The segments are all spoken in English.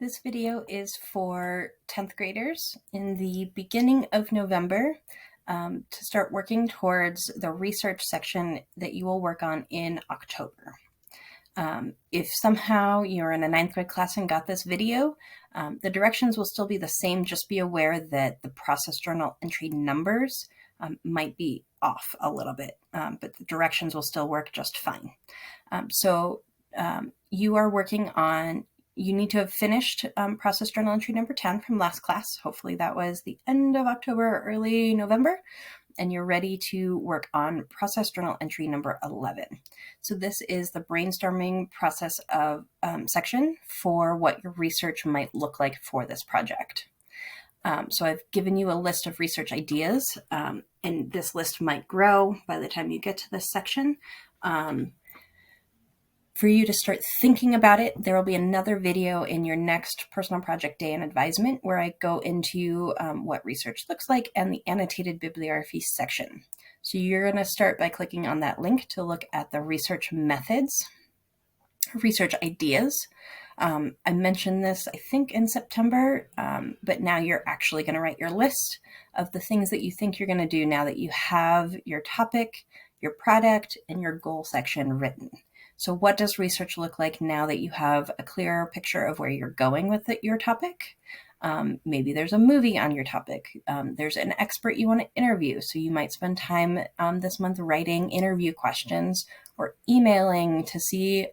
This video is for 10th graders in the beginning of November to start working towards the research section that you will work on in October. If somehow you're in a 9th grade class and got this video, the directions will still be the same. Just be aware that the process journal entry numbers might be off a little bit, but the directions will still work just fine. You are working on, you need to have finished process journal entry number 10 from last class. Hopefully that was the end of October or early November, and you're ready to work on process journal entry number 11. So this is the brainstorming process of section for what your research might look like for this project. So I've given you a list of research ideas, and this list might grow by the time you get to this section. For you to start thinking about it, there will be another video in your next personal project day and advisement where I go into what research looks like and the annotated bibliography section. So you're going to start by clicking on that link to look at the research methods, research ideas. I mentioned this, I think, in September, but now you're actually going to write your list of the things that you think you're going to do now that you have your topic, your product, and your goal section written. So what does research look like now that you have a clearer picture of where you're going with your topic? Maybe there's a movie on your topic. There's an expert you want to interview. So you might spend time this month writing interview questions or emailing to see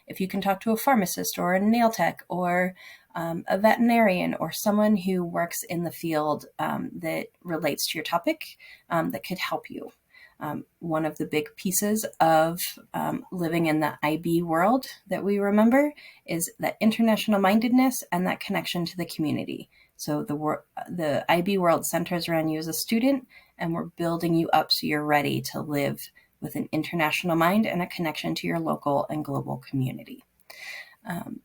if you can talk to a pharmacist or a nail tech or a veterinarian or someone who works in the field that relates to your topic that could help you. One of the big pieces of living in the IB world that we remember is that international mindedness and that connection to the community. So the IB world centers around you as a student, and we're building you up so you're ready to live with an international mind and a connection to your local and global community.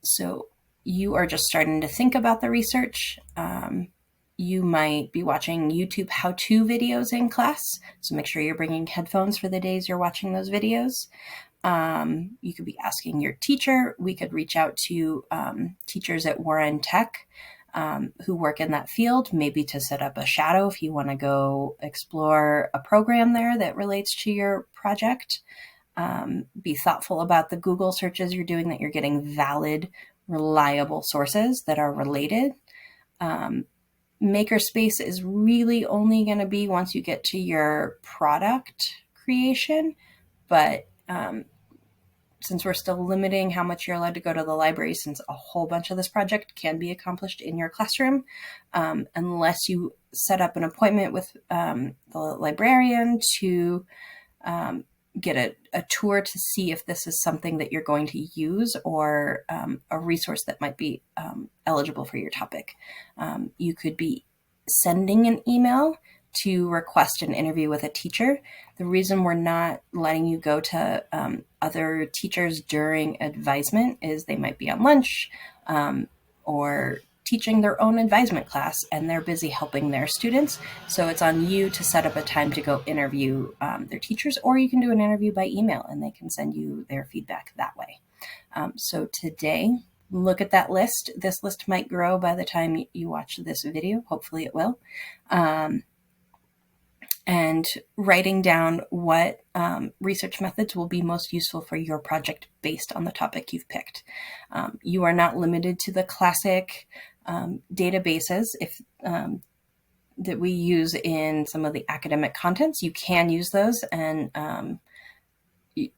So you are just starting to think about the research. You might be watching YouTube how-to videos in class, so make sure you're bringing headphones for the days you're watching those videos. You could be asking your teacher. We could reach out to teachers at Warren Tech who work in that field, maybe to set up a shadow if you want to go explore a program there that relates to your project. Be thoughtful about the Google searches you're doing, that you're getting valid, reliable sources that are related. Makerspace is really only going to be once you get to your product creation, but since we're still limiting how much you're allowed to go to the library, since a whole bunch of this project can be accomplished in your classroom, unless you set up an appointment with the librarian to get a tour to see if this is something that you're going to use or a resource that might be eligible for your topic. You could be sending an email to request an interview with a teacher. The reason we're not letting you go to other teachers during advisement is they might be on lunch or teaching their own advisement class, and they're busy helping their students. So it's on you to set up a time to go interview their teachers, or you can do an interview by email and they can send you their feedback that way. So today, look at that list. This list might grow by the time you watch this video. Hopefully it will. And writing down what research methods will be most useful for your project based on the topic you've picked. You are not limited to the classic databases that we use in some of the academic contents. You can use those, and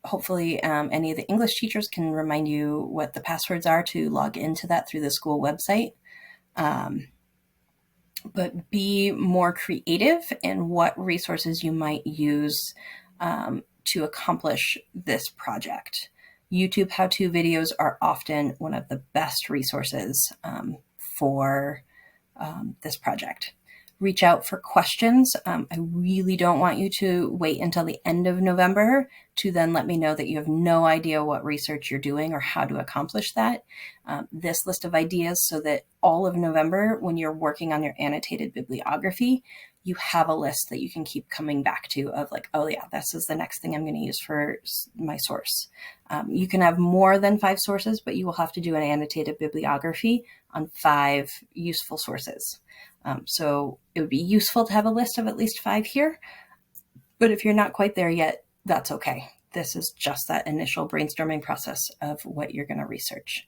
hopefully any of the English teachers can remind you what the passwords are to log into that through the school website. But be more creative in what resources you might use to accomplish this project. YouTube how-to videos are often one of the best resources for this project. Reach out for questions. I really don't want you to wait until the end of November to then let me know that you have no idea what research you're doing or how to accomplish that. This list of ideas so that all of November, when you're working on your annotated bibliography, you have a list that you can keep coming back to of like, oh yeah, this is the next thing I'm going to use for my source. You can have more than 5 sources, but you will have to do an annotated bibliography on 5 useful sources. So it would be useful to have a list of at least 5 here, but if you're not quite there yet, that's okay. This is just that initial brainstorming process of what you're going to research.